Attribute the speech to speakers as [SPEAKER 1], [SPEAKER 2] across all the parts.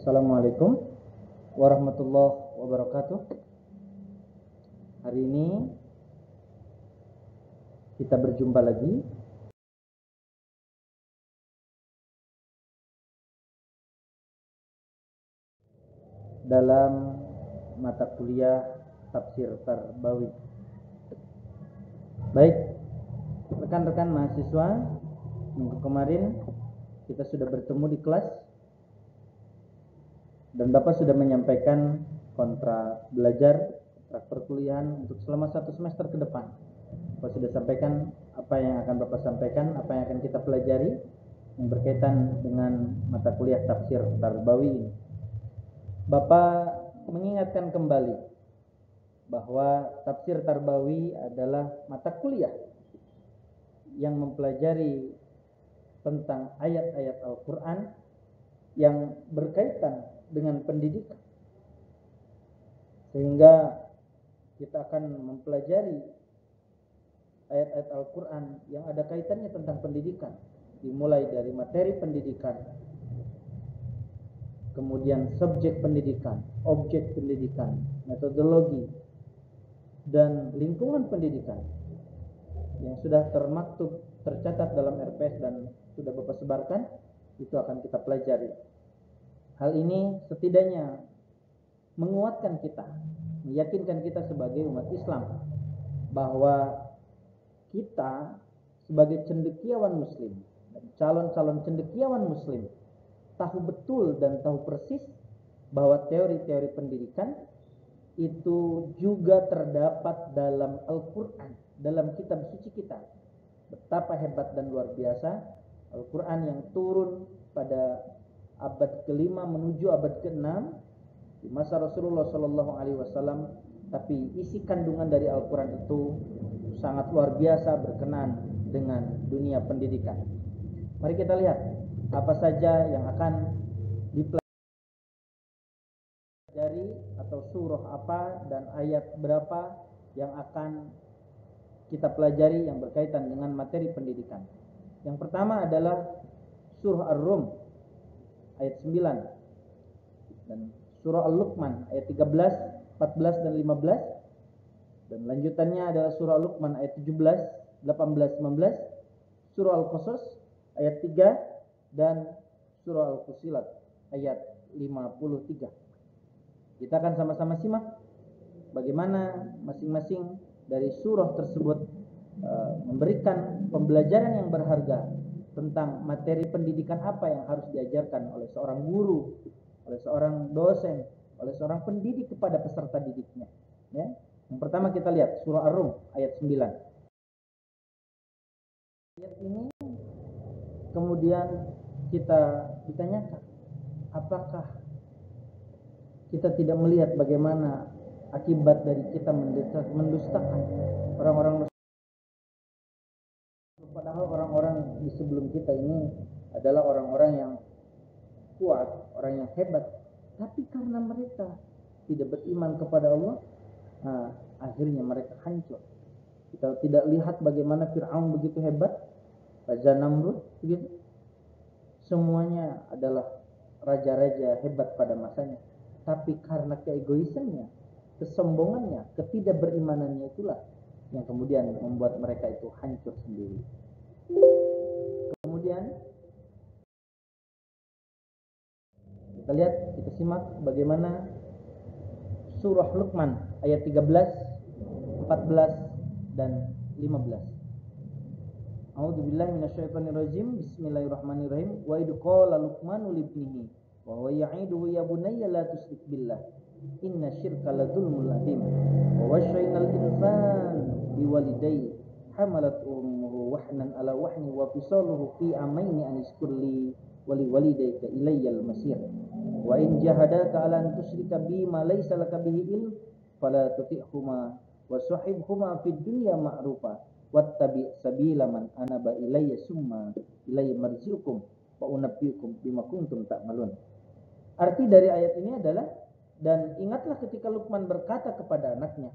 [SPEAKER 1] Assalamualaikum warahmatullahi wabarakatuh. Hari ini kita berjumpa lagi dalam mata kuliah Tafsir Tarbawi. Baik, rekan-rekan mahasiswa, minggu kemarin kita sudah bertemu di kelas dan Bapak sudah menyampaikan kontrak belajar, kontrak perkuliahan untuk selama 1 semester ke depan. Bapak sudah sampaikan apa yang akan Bapak sampaikan, apa yang akan kita pelajari yang berkaitan dengan mata kuliah Tafsir Tarbawi ini. Bapak mengingatkan kembali bahwa Tafsir Tarbawi adalah mata kuliah yang mempelajari tentang ayat-ayat Al-Quran yang berkaitan dengan pendidikan, sehingga kita akan mempelajari ayat-ayat Al-Quran yang ada kaitannya tentang pendidikan, dimulai dari materi pendidikan, kemudian subjek pendidikan, objek pendidikan, metodologi, dan lingkungan pendidikan yang sudah termaktub, tercatat dalam RPS dan sudah Bapak sebarkan. Itu akan kita pelajari. Hal ini setidaknya menguatkan kita, meyakinkan kita sebagai umat Islam bahwa kita sebagai cendekiawan muslim dan calon-calon cendekiawan muslim tahu betul dan tahu persis bahwa teori-teori pendidikan itu juga terdapat dalam Al-Quran, dalam kitab suci kita. Betapa hebat dan luar biasa Al-Quran yang turun pada abad ke-5 menuju abad ke-6 di masa Rasulullah SAW, tapi isi kandungan dari Al-Quran itu sangat luar biasa berkenan dengan dunia pendidikan. Mari kita lihat apa saja yang akan dipelajari atau surah apa dan ayat berapa yang akan kita pelajari yang berkaitan dengan materi pendidikan. Yang pertama adalah surah Ar-Rum ayat 9 dan surah Al-Luqman ayat 13, 14 dan 15, dan lanjutannya adalah surah Al-Luqman ayat 17, 18, 19, surah Al-Qasas ayat 3 dan surah Al-Fusilat ayat 53. Kita akan sama-sama simak bagaimana masing-masing dari surah tersebut memberikan pembelajaran yang berharga tentang materi pendidikan apa yang harus diajarkan oleh seorang guru, oleh seorang dosen, oleh seorang pendidik kepada peserta didiknya. Ya. Yang pertama kita lihat surah Ar-Rum ayat 9. Ayat ini kemudian kita ditanyakan, apakah kita tidak melihat bagaimana akibat dari kita mendustakan orang-orang, padahal orang-orang di sebelum kita ini adalah orang-orang yang kuat, orang yang hebat, tapi karena mereka tidak beriman kepada Allah, akhirnya mereka hancur. Kita tidak lihat bagaimana Fir'aun begitu hebat, Raja Namrud begitu. Semuanya adalah raja-raja hebat pada masanya, tapi karena keegoisannya, kesombongannya, ketidakberimanannya itulah yang kemudian membuat mereka itu hancur sendiri. Kemudian kita lihat, kita simak bagaimana surah Luqman ayat 13, 14 dan 15. A'udzubillahi minasyaitonirrajim. Bismillahirrahmanirrahim. Wa idh qala Luqmanu libnihi wa huwa ya'iduhu ya bunayya la tusyrik billah inna syirka la dzulmun adzim. Wa wasyaynal insana biwalidayhi hamalat ummuhu wahnan ala wahni wa fisaluhu fi amaini an ishkurli wa liwalidayka ilayyal masir. Wa in jahadaka ala an tusyrika bi ma laysa laka bihi ilm fala tuti'huma wa sahibhuma fid dunya ma'rufa wattabi' sabila man anaba ilayya summa ilayya marji'ukum wa unabbiukum bima kuntum ta'malun. Arti dari ayat ini adalah, dan ingatlah ketika Luqman berkata kepada anaknya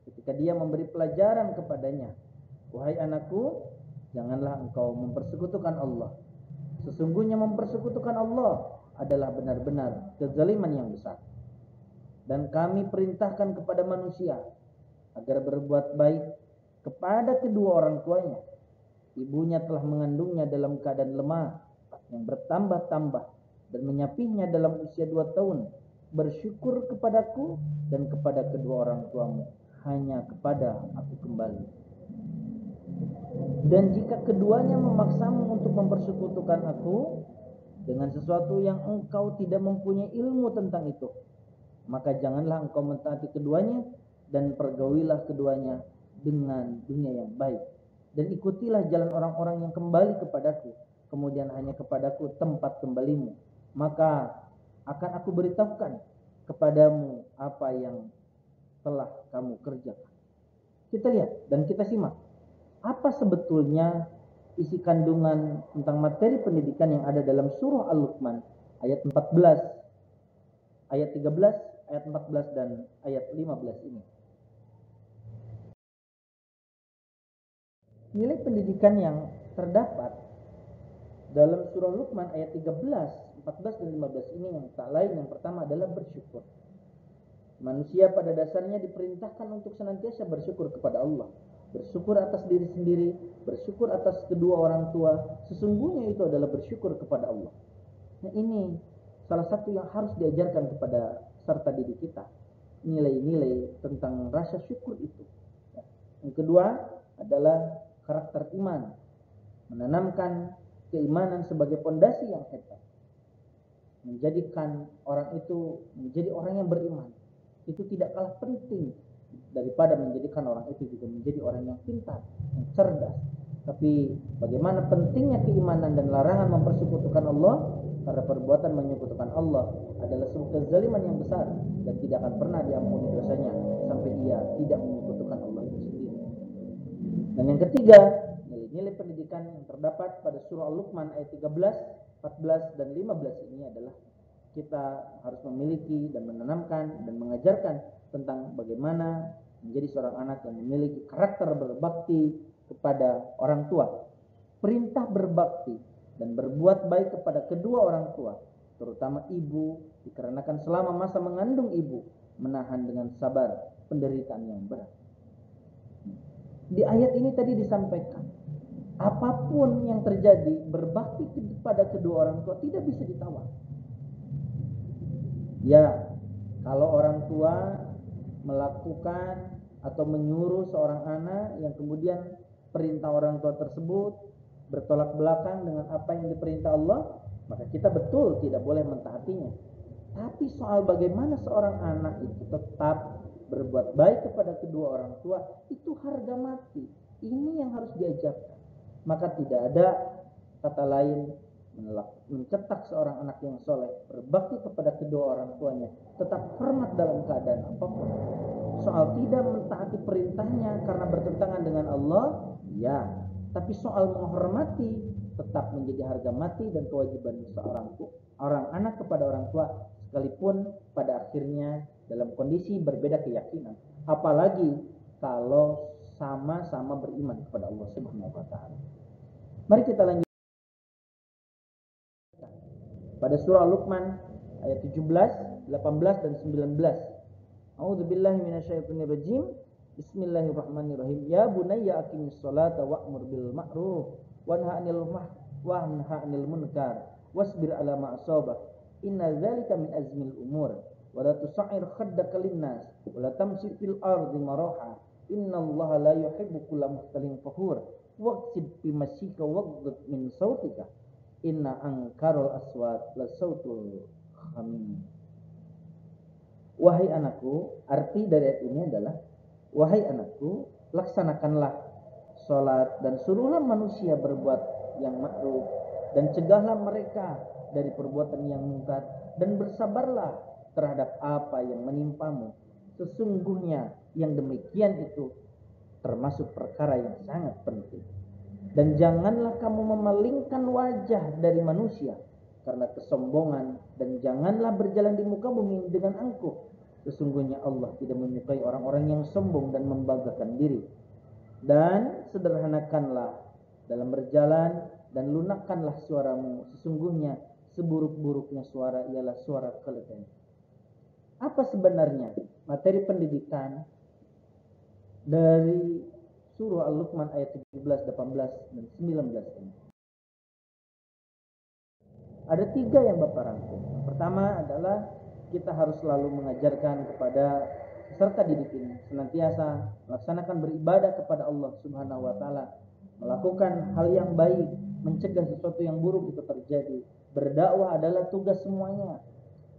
[SPEAKER 1] ketika dia memberi pelajaran kepadanya, wahai anakku, janganlah engkau mempersekutukan Allah. Sesungguhnya mempersekutukan Allah adalah benar-benar kezaliman yang besar. Dan kami perintahkan kepada manusia agar berbuat baik kepada kedua orang tuanya. Ibunya telah mengandungnya dalam keadaan lemah yang bertambah-tambah dan menyapihnya dalam usia 2 tahun. Bersyukur kepadaku dan kepada kedua orang tuamu, hanya kepada aku kembali. Dan jika keduanya memaksamu untuk mempersekutukan aku dengan sesuatu yang engkau tidak mempunyai ilmu tentang itu, maka janganlah engkau mentaati keduanya dan pergaulilah keduanya dengan dunia yang baik. Dan ikutilah jalan orang-orang yang kembali kepadaku, kemudian hanya kepadaku tempat kembalimu. Maka akan aku beritahukan kepadamu apa yang telah kamu kerjakan. Kita lihat dan kita simak apa sebetulnya isi kandungan tentang materi pendidikan yang ada dalam surah Al-Luqman ayat 14, ayat 13, ayat 14 dan ayat 15 ini. Nilai pendidikan yang terdapat dalam surah Luqman ayat 13, 14 dan 15 ini yang tak lain yang pertama adalah bersyukur. Manusia pada dasarnya diperintahkan untuk senantiasa bersyukur kepada Allah. Bersyukur atas diri sendiri, bersyukur atas kedua orang tua. Sesungguhnya itu adalah bersyukur kepada Allah. Nah, ini salah satu yang harus diajarkan kepada serta didik kita. Nilai-nilai tentang rasa syukur itu. Yang kedua adalah karakter iman, menanamkan keimanan sebagai pondasi yang hebat, menjadikan orang itu menjadi orang yang beriman. Itu tidak kalah penting daripada menjadikan orang itu juga menjadi orang yang pintar, yang cerdas. Tapi bagaimana pentingnya keimanan dan larangan mempersekutukan Allah, karena perbuatan menyekutukan Allah adalah sebuah kezaliman yang besar dan tidak akan pernah diampuni dosanya sampai ia tidak menyekutukan Allah itu sendiri. Dan yang ketiga, nilai-nilai pendidikan yang terdapat pada surah Al-Luqman ayat 13, 14 dan 15 ini adalah kita harus memiliki dan menanamkan dan mengajarkan tentang bagaimana menjadi seorang anak yang memiliki karakter berbakti kepada orang tua. Perintah berbakti dan berbuat baik kepada kedua orang tua, terutama ibu, dikarenakan selama masa mengandung ibu menahan dengan sabar penderitaan yang berat. Di ayat ini tadi disampaikan, apapun yang terjadi, berbakti kepada kedua orang tua tidak bisa ditawar. Ya, kalau orang tua melakukan atau menyuruh seorang anak yang kemudian perintah orang tua tersebut bertolak belakang dengan apa yang diperintah Allah, maka kita betul tidak boleh mentaatinya. Tapi soal bagaimana seorang anak itu tetap berbuat baik kepada kedua orang tua, itu harga mati. Ini yang harus diajarkan. Maka tidak ada kata lain mencetak seorang anak yang soleh, berbakti kepada kedua orang tuanya, tetap hormat dalam keadaan apapun. Soal tidak mentaati perintahnya karena bertentangan dengan Allah, ya. Tapi soal menghormati tetap menjadi harga mati dan kewajiban seorang anak kepada orang tua, sekalipun pada akhirnya dalam kondisi berbeda keyakinan. Apalagi kalau sama-sama beriman kepada Allah Subhanahu wa taala. Mari kita lanjut pada surah Luqman ayat 17, 18 dan 19. A'udzubillahi minasyaitonirrajim. Bismillahirrahmanirrahim. Ya bunayya aqimis sholata wa'mur bil ma'ruf wanha 'anil munkar wasbir 'ala ma asabak. Inna dzalika min azmil umur. Wa la tusa'ir khaddaka lin-nas wa la tamshi fil ardi maraha. Innallaha la yuhibbu kulla mukhtalin fakhur. Waqsid bi masyika waghdud min sautika. Inna angkarul aswat la sautul hamim. Wahai anakku, arti dari ayat ini adalah, wahai anakku, laksanakanlah sholat dan suruhlah manusia berbuat yang ma'ruf dan cegahlah mereka dari perbuatan yang mungkar dan bersabarlah terhadap apa yang menimpamu. Sesungguhnya yang demikian itu termasuk perkara yang sangat penting. Dan janganlah kamu memalingkan wajah dari manusia karena kesombongan, dan janganlah berjalan di muka bumi dengan angkuh. Sesungguhnya Allah tidak menyukai orang-orang yang sombong dan membanggakan diri. Dan sederhanakanlah dalam berjalan dan lunakkanlah suaramu. Sesungguhnya seburuk-buruknya suara ialah suara keledai. Apa sebenarnya materi pendidikan dari surah Al-Luqman ayat 17, 18, dan 19 ini? Ada 3 yang Bapak rangkum. Yang pertama adalah kita harus selalu mengajarkan kepada peserta didik ini senantiasa melaksanakan beribadah kepada Allah Subhanahu wa taala, melakukan hal yang baik, mencegah sesuatu yang buruk itu terjadi. Berdakwah adalah tugas semuanya.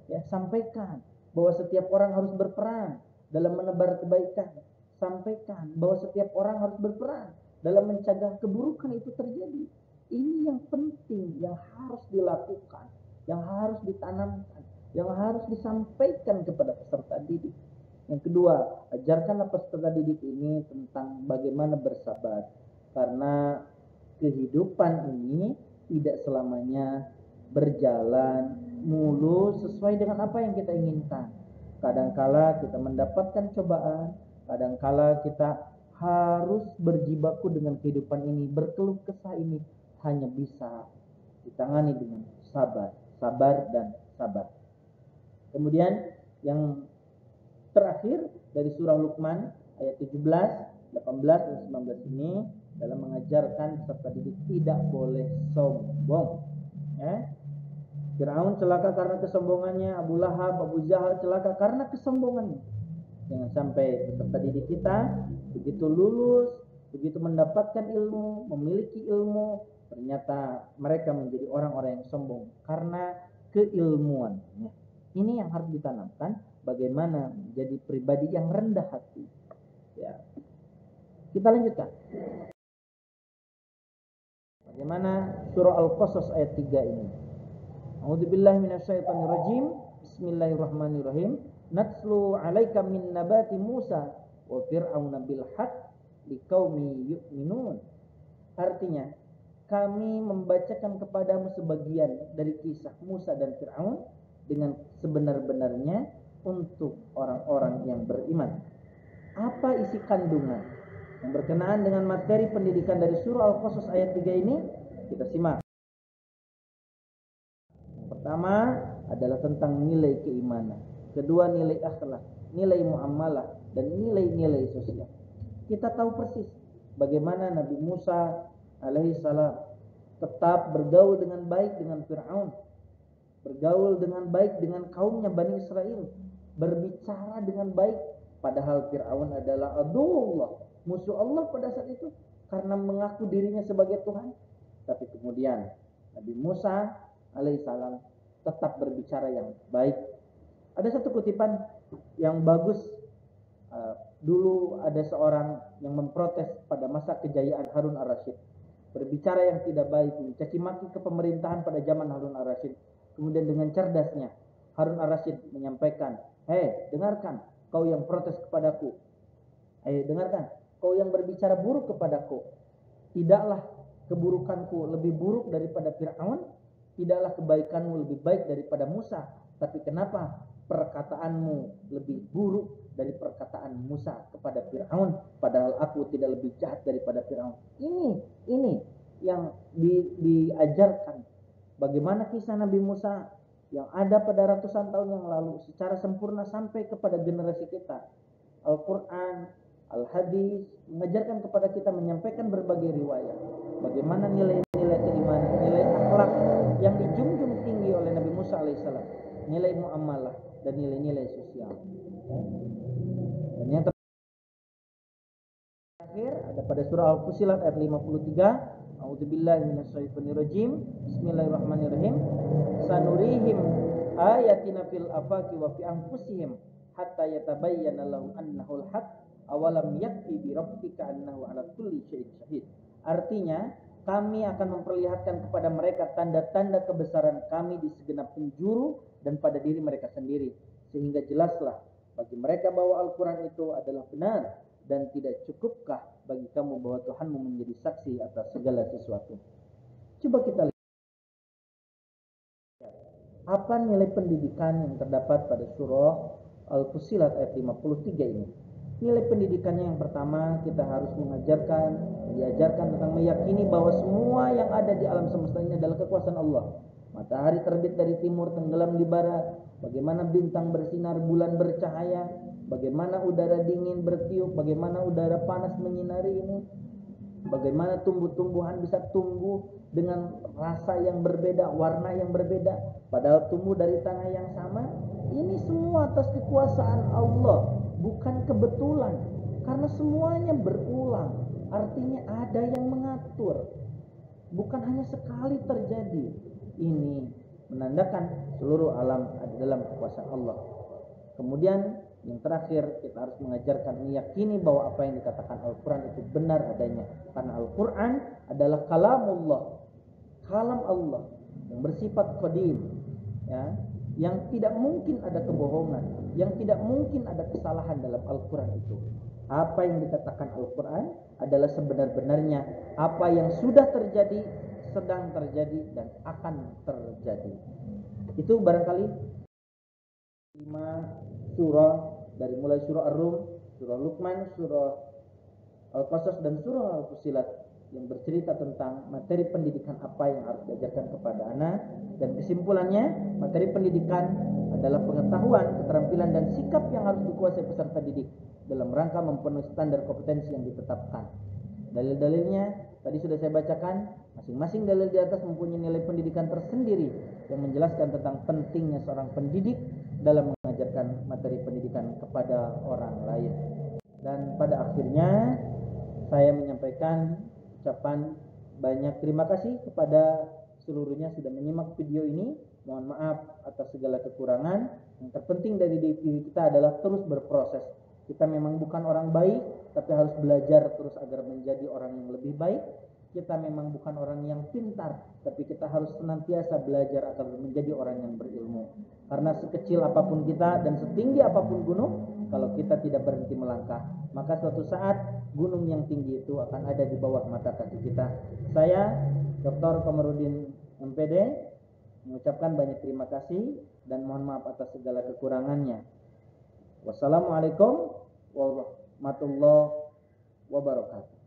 [SPEAKER 1] Ya, sampaikan bahwa setiap orang harus berperan dalam menebar kebaikan. Sampaikan bahwa setiap orang harus berperan dalam mencegah keburukan itu terjadi. Ini yang penting, yang harus dilakukan, yang harus ditanamkan, yang harus disampaikan kepada peserta didik. Yang kedua, ajarkanlah peserta didik ini tentang bagaimana bersabar. Karena kehidupan ini tidak selamanya berjalan mulus sesuai dengan apa yang kita inginkan. Kadangkala kita mendapatkan cobaan, kadangkala kita harus berjibaku dengan kehidupan ini, berkeluh kesah ini hanya bisa ditangani dengan sabar, sabar dan sabar. Kemudian yang terakhir dari surah Luqman ayat 17, 18 dan 19 ini dalam mengajarkan peserta didik tidak boleh sombong. Firaun celaka karena kesombongannya, Abu Lahab, Abu Jahal celaka karena kesombongannya. Jangan sampai peserta didik kita begitu lulus, begitu mendapatkan ilmu, memiliki ilmu, ternyata mereka menjadi orang-orang yang sombong karena keilmuan. Ini yang harus ditanamkan, bagaimana menjadi pribadi yang rendah hati. Ya. Kita lanjutkan. Bagaimana surah Al-Qasas ayat 3 ini? A'udzubillahi minasyaitonirrajim. Bismillahirrahmanirrahim. Natslu 'alaika min nabati Musa wa fir'auna bil haqq liqaumi yu'minun. Artinya, kami membacakan kepadamu sebagian dari kisah Musa dan Fir'aun dengan sebenar-benarnya untuk orang-orang yang beriman. Apa isi kandungan yang berkenaan dengan materi pendidikan dari surah Al-Qasas ayat 3 ini? Kita simak. Yang pertama adalah tentang nilai keimanan. Kedua, nilai akhlak, nilai muamalah, dan nilai-nilai sosial. Kita tahu persis bagaimana Nabi Musa alaihissalam tetap bergaul dengan baik dengan Fir'aun, bergaul dengan baik dengan kaumnya Bani Israel, berbicara dengan baik, padahal Fir'aun adalah aduwwullah, musuh Allah pada saat itu, karena mengaku dirinya sebagai Tuhan. Tapi kemudian Nabi Musa alaihissalam tetap berbicara yang baik. Ada satu kutipan yang bagus. Dulu ada seorang yang memprotes pada masa kejayaan Harun Ar-Rasyid, berbicara yang tidak baik, mencaci maki ke pemerintahan pada zaman Harun Ar-Rasyid. Kemudian dengan cerdasnya Harun Ar-Rasyid menyampaikan, dengarkan kau yang protes kepadaku, dengarkan kau yang berbicara buruk kepadaku, tidaklah keburukanku lebih buruk daripada Fir'aun, tidaklah kebaikanmu lebih baik daripada Musa, tapi kenapa perkataanmu lebih buruk dari perkataan Musa kepada Fir'aun, padahal aku tidak lebih jahat daripada Fir'aun. Ini yang diajarkan. Bagaimana kisah Nabi Musa yang ada pada ratusan tahun yang lalu secara sempurna sampai kepada generasi kita. Al-Quran, Al-Hadis mengajarkan kepada kita, menyampaikan berbagai riwayat. Bagaimana nilai-nilai keimanan, nilai akhlak yang dijunjung tinggi oleh Nabi Musa alaihissalam, nilai muamalah dan nilai-nilai sosial. Dan yang terakhir ada pada surah Al-Fussilat ayat 53. A'udzubillahi minasyaitonirrajim. Bismillahirrahmanirrahim. Sanurihim ayatina fil afaqi wa fi anfusihim hatta yatabayyana lahum annahul haqq awalam yakfi bi rabbika annahu ala kulli syai'in syahid. Artinya, kami akan memperlihatkan kepada mereka tanda-tanda kebesaran kami di segenap penjuru dan pada diri mereka sendiri, sehingga jelaslah bagi mereka bahwa Al-Quran itu adalah benar, dan tidak cukupkah bagi kamu bahwa Tuhanmu menjadi saksi atas segala sesuatu. Coba kita lihat apa nilai pendidikan yang terdapat pada surah Al-Fussilat ayat 53 ini. Nilai pendidikannya yang pertama, kita harus diajarkan tentang meyakini bahwa semua yang ada di alam semesta ini adalah kekuasaan Allah. matahari terbit dari timur tenggelam di barat, bagaimana bintang bersinar, bulan bercahaya, bagaimana udara dingin bertiup, bagaimana udara panas menyinari ini, bagaimana tumbuh-tumbuhan bisa tumbuh dengan rasa yang berbeda, warna yang berbeda, padahal tumbuh dari tanah yang sama. Ini semua atas kekuasaan Allah, bukan kebetulan, karena semuanya berulang. Artinya ada yang mengatur, bukan hanya sekali terjadi. Ini menandakan seluruh alam ada dalam kekuasaan Allah. Kemudian yang terakhir, kita harus mengajarkan, meyakini bahwa apa yang dikatakan Al-Quran itu benar adanya, karena Al-Quran adalah kalamullah, kalam Allah yang bersifat qadim, ya, yang tidak mungkin ada kebohongan, yang tidak mungkin ada kesalahan dalam Al-Quran itu. Apa yang dikatakan Al-Quran adalah sebenar-benarnya, apa yang sudah terjadi, sedang terjadi, dan akan terjadi. Itu barangkali 5 surah, dari mulai surah Ar-Rum, surah Luqman, surah Al-Qasas, dan surah Al-Fussilat, yang bercerita tentang materi pendidikan apa yang harus diajarkan kepada anak. Dan kesimpulannya, materi pendidikan adalah pengetahuan, keterampilan, dan sikap yang harus dikuasai peserta didik dalam rangka memenuhi standar kompetensi yang ditetapkan. Dalil-dalilnya tadi sudah saya bacakan. Masing-masing dalil di atas mempunyai nilai pendidikan tersendiri yang menjelaskan tentang pentingnya seorang pendidik dalam mengajarkan materi pendidikan kepada orang lain. Dan pada akhirnya saya menyampaikan ucapan banyak terima kasih kepada seluruhnya sudah menyimak video ini. Mohon maaf atas segala kekurangan. Yang terpenting dari diri kita adalah terus berproses. Kita memang bukan orang baik, tapi harus belajar terus agar menjadi orang yang lebih baik. Kita memang bukan orang yang pintar, tapi kita harus senantiasa belajar agar menjadi orang yang berilmu. Karena sekecil apapun kita dan setinggi apapun gunung, kalau kita tidak berhenti melangkah, maka suatu saat gunung yang tinggi itu akan ada di bawah mata kaki kita. Saya, Dr. Komarudin MPD, mengucapkan banyak terima kasih dan mohon maaf atas segala kekurangannya. Wassalamualaikum warahmatullahi wabarakatuh.